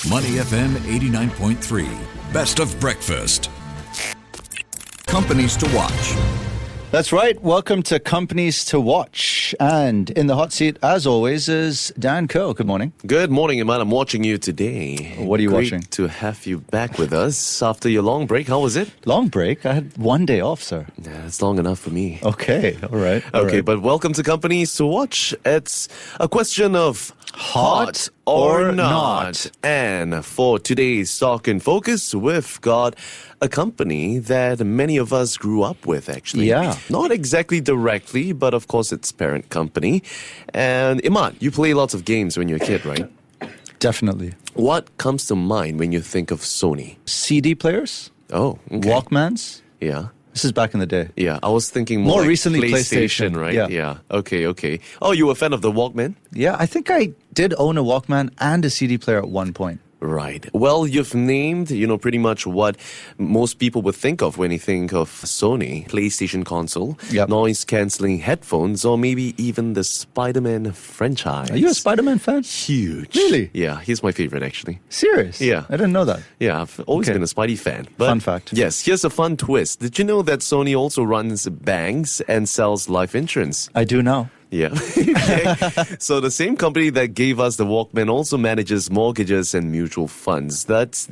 Money FM 89.3. Best of breakfast. Companies to watch. That's right. Welcome to Companies to Watch. And in the hot seat, as always, is Dan Coe. Good morning. Good morning, Emaad. I'm watching you today. What are you watching? Great to have you back with us after your long break. How was it? Long break? I had one day off, sir. Yeah, it's long enough for me. Okay. All right. Okay, but welcome to Companies to Watch. It's a question of hot or not. And for today's Stock in Focus, we've got a company that many of us grew up with, actually. Yeah. Not exactly directly, but of course its parent company. And Emaad, you play lots of games when you're a kid, right? Definitely. What comes to mind when you think of Sony? CD players? Oh, okay. Walkmans? Yeah. This is back in the day. Yeah, I was thinking more like recently PlayStation, right? Yeah. Okay. Oh, you were a fan of the Walkman? Yeah, I think I did own a Walkman and a CD player at one point. Right. Well, you've named, pretty much what most people would think of when you think of Sony, PlayStation console, noise-cancelling headphones, or maybe even the Spider-Man franchise. Are you a Spider-Man fan? Huge. Really? Yeah, he's my favorite, actually. Serious? Yeah. I didn't know that. Yeah, I've always been a Spidey fan. But fun fact. Yes, here's a fun twist. Did you know that Sony also runs banks and sells life insurance? I do now. Yeah. Okay. So the same company that gave us the Walkman also manages mortgages and mutual funds. That's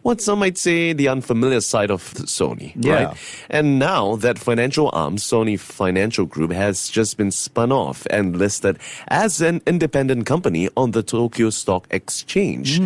what some might say, the unfamiliar side of Sony, right? And now that financial arm, Sony Financial Group, has just been spun off and listed as an independent company on the Tokyo Stock Exchange.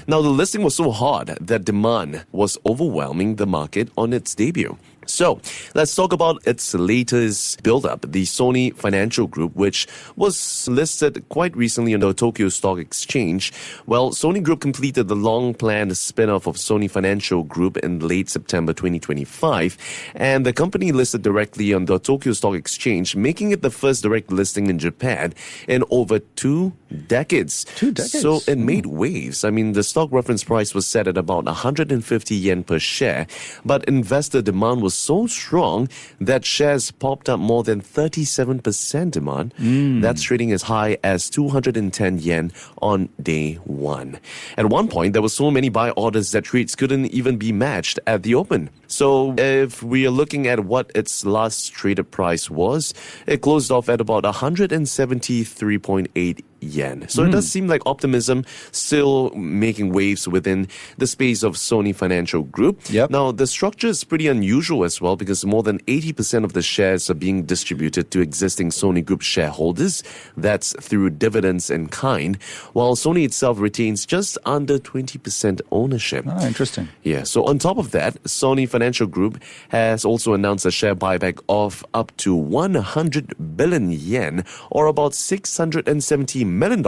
Now, the listing was so hot that demand was overwhelming the market on its debut. So, let's talk about its latest build-up, the Sony Financial Group, which was listed quite recently on the Tokyo Stock Exchange. Well, Sony Group completed the long-planned spin-off of Sony Financial Group in late September 2025, and the company listed directly on the Tokyo Stock Exchange, making it the first direct listing in Japan in over 2 decades. 2 decades? So, it made waves. I mean, the stock reference price was set at about 150 yen per share, but investor demand was so strong that shares popped up more than 37% demand. That's trading as high as 210 yen on day one. At one point, there were so many buy orders that trades couldn't even be matched at the open. So if we are looking at what its last traded price was, it closed off at about 173.8 yen. So it does seem like optimism still making waves within the space of Sony Financial Group. Now, the structure is pretty unusual as well because more than 80% of the shares are being distributed to existing Sony Group shareholders. That's through dividends in kind, while Sony itself retains just under 20% ownership. Ah, interesting. Yeah, so on top of that, Sony Financial Group has also announced a share buyback of up to 100 billion yen, or about $670 million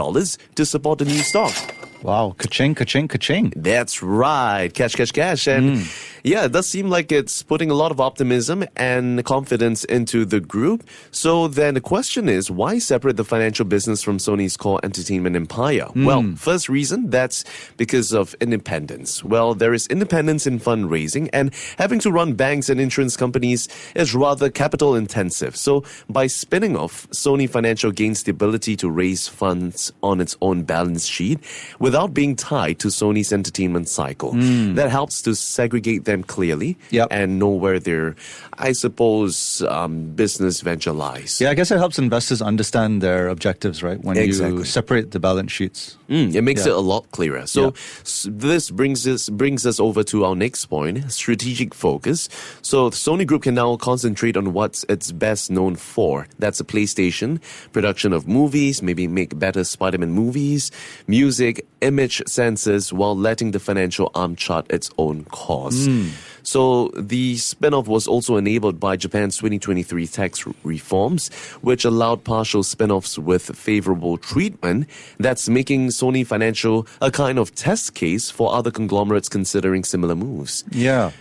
to support the new stock. Wow, ka-ching, ka-ching, ka-ching. That's right. Cash. And yeah, it does seem like it's putting a lot of optimism and confidence into the group. So then the question is, why separate the financial business from Sony's core entertainment empire? Well, first reason, that's because of independence. Well, there is independence in fundraising, and having to run banks and insurance companies is rather capital intensive. So by spinning off, Sony Financial gains the ability to raise funds on its own balance sheet without being tied to Sony's entertainment cycle. That helps to segregate them clearly and know where their, I suppose, business venture lies. Yeah, I guess it helps investors understand their objectives, right? When you separate the balance sheets. It makes it a lot clearer. So this brings us over to our next point, strategic focus. So Sony Group can now concentrate on what's it's best known for. That's a PlayStation, production of movies, maybe make better Spider-Man movies, music, image sensors, while letting the financial arm chart its own course. So the spin-off was also enabled by Japan's 2023 tax reforms, which allowed partial spin-offs with favorable treatment. That's making Sony Financial a kind of test case for other conglomerates considering similar moves. Yeah,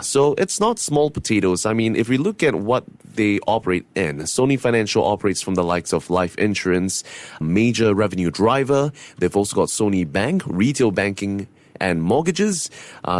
so it's not small potatoes. I mean, if we look at what they operate in, Sony Financial operates from the likes of life insurance, major revenue driver. They've also got Sony Bank, retail banking, and mortgages.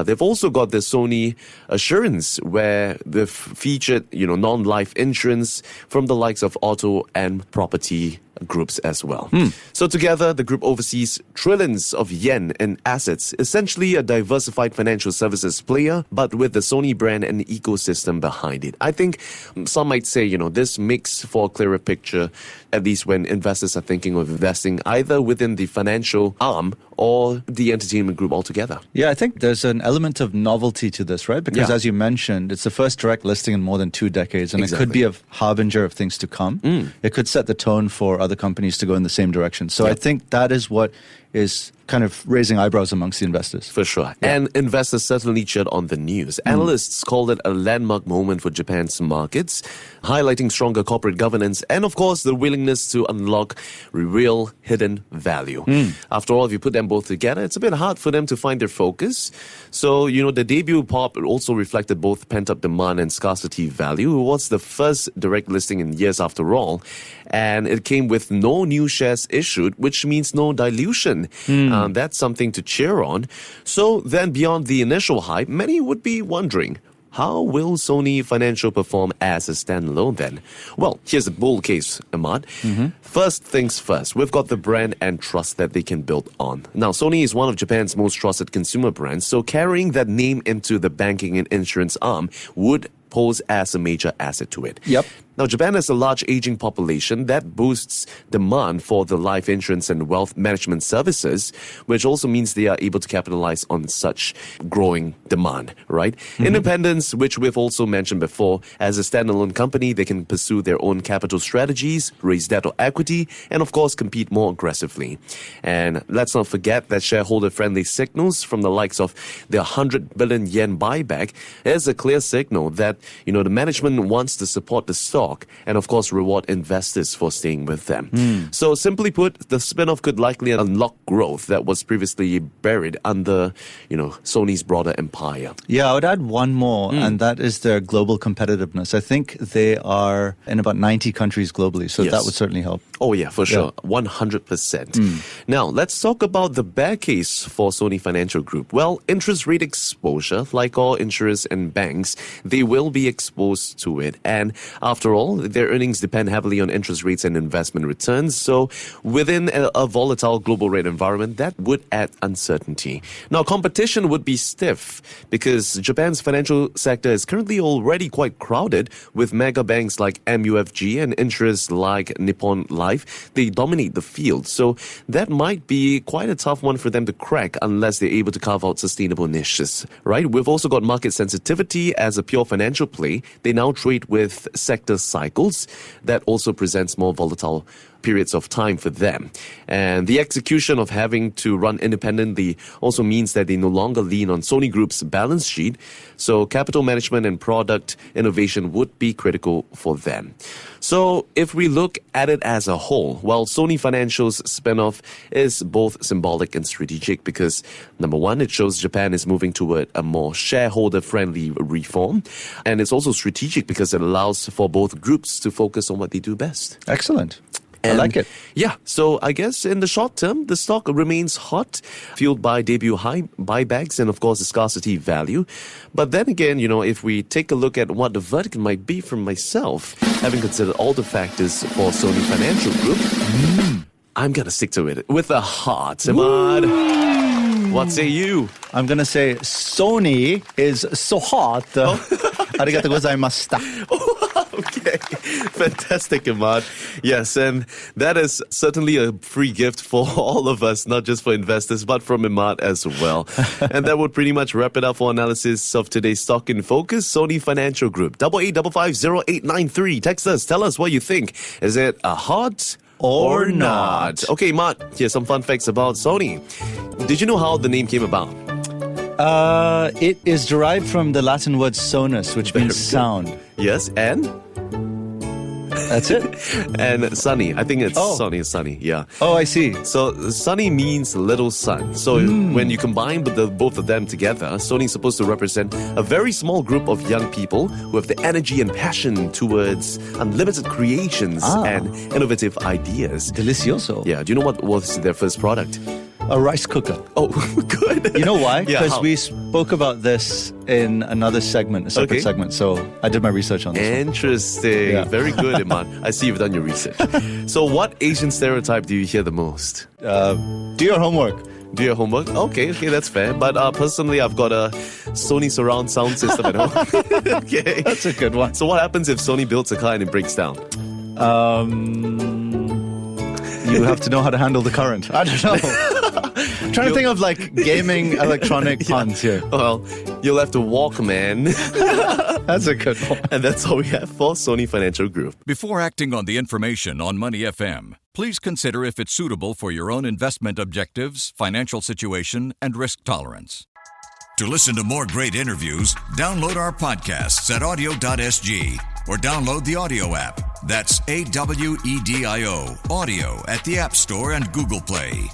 They've also got the Sony Assurance, where they've featured, non-life insurance from the likes of auto and property groups as well. So together, the group oversees trillions of yen in assets, essentially a diversified financial services player, but with the Sony brand and ecosystem behind it. I think some might say, this makes for a clearer picture, at least when investors are thinking of investing either within the financial arm or the entertainment group altogether. Yeah, I think there's an element of novelty to this, right? Because as you mentioned, it's the first direct listing in more than 2 decades, and it could be a harbinger of things to come. It could set the tone for other companies to go in the same direction. So I think that is what is kind of raising eyebrows amongst the investors. For sure. Yeah. And investors certainly cheered on the news. Analysts called it a landmark moment for Japan's markets, highlighting stronger corporate governance and, of course, the willingness to unlock real hidden value. After all, if you put them both together, it's a bit hard for them to find their focus. So, the debut pop also reflected both pent-up demand and scarcity value. It was the first direct listing in years after all. And it came with no new shares issued, which means no dilution. That's something to cheer on. So then beyond the initial hype, many would be wondering, how will Sony Financial perform as a standalone then? Well, here's a bull case, Emaad. First things first, we've got the brand and trust that they can build on. Now, Sony is one of Japan's most trusted consumer brands, so carrying that name into the banking and insurance arm would pose as a major asset to it. Now, Japan has a large aging population that boosts demand for the life insurance and wealth management services, which also means they are able to capitalize on such growing demand, right? Independence, which we've also mentioned before, as a standalone company, they can pursue their own capital strategies, raise debt or equity, and of course, compete more aggressively. And let's not forget that shareholder-friendly signals from the likes of the 100 billion yen buyback is a clear signal that, the management wants to support the stock and, of course, reward investors for staying with them. So, simply put, the spin-off could likely unlock growth that was previously buried under, Sony's broader empire. Yeah, I would add one more, and that is their global competitiveness. I think they are in about 90 countries globally, so that would certainly help. Oh, yeah, for sure. 100%. Now, let's talk about the bear case for Sony Financial Group. Well, interest rate exposure, like all insurers and banks, they will be exposed to it. And after all, their earnings depend heavily on interest rates and investment returns. So within a volatile global rate environment, that would add uncertainty. Now, competition would be stiff because Japan's financial sector is currently already quite crowded with mega banks like MUFG and insurers like Nippon Life. They dominate the field. So that might be quite a tough one for them to crack unless they're able to carve out sustainable niches, right? We've also got market sensitivity as a pure financial play. They now trade with sector cycles that also presents more volatile periods of time for them. And the execution of having to run independently also means that they no longer lean on Sony Group's balance sheet. So capital management and product innovation would be critical for them. So if we look at it as a whole, well, Sony Financial's spinoff is both symbolic and strategic because, number one, it shows Japan is moving toward a more shareholder-friendly reform. And it's also strategic because it allows for both groups to focus on what they do best. Excellent. I like it. Yeah, so I guess in the short term, the stock remains hot, fueled by debut high buybacks and, of course, the scarcity value. But then again, if we take a look at what the verdict might be from myself, having considered all the factors for Sony Financial Group, I'm going to stick to it with a heart, Emaad. What say you? I'm going to say Sony is so hot. Arigatou gozaimashita. Okay, fantastic, Emaad. Yes, and that is certainly a free gift for all of us, not just for investors, but from Emaad as well. And that would pretty much wrap it up for analysis of today's Stock in Focus, Sony Financial Group. 88550893. Text us, tell us what you think. Is it a hot or not? Okay, Emaad, here's some fun facts about Sony. Did you know how the name came about? It is derived from the Latin word sonus, which means sound. Yes, and? That's it. And sunny. I think it's sunny, yeah. Oh, I see. So sunny means little sun. So when you combine both of them together, Sony is supposed to represent a very small group of young people who have the energy and passion towards unlimited creations and innovative ideas. Delicioso. Yeah. Do you know what was their first product? A rice cooker. Oh, good. You know why? Yeah, Because how? we spoke about this in another segment, a separate segment. So I did my research on this one. Interesting. Yeah. Very good, Emaad. I see you've done your research. So what Asian stereotype do you hear the most? Do your homework. Do your homework? Okay, that's fair. But personally, I've got a Sony surround sound system at home. Okay. That's a good one. So what happens if Sony builds a car and it breaks down? You have to know how to handle the current. I don't know. I'm trying to think of like gaming electronic puns here. Well, you'll have to walk, man. That's a good one. And that's all we have for Sony Financial Group. Before acting on the information on Money FM, please consider if it's suitable for your own investment objectives, financial situation, and risk tolerance. To listen to more great interviews, download our podcasts at audio.sg or download the audio app. That's AWEDIO, audio at the App Store and Google Play.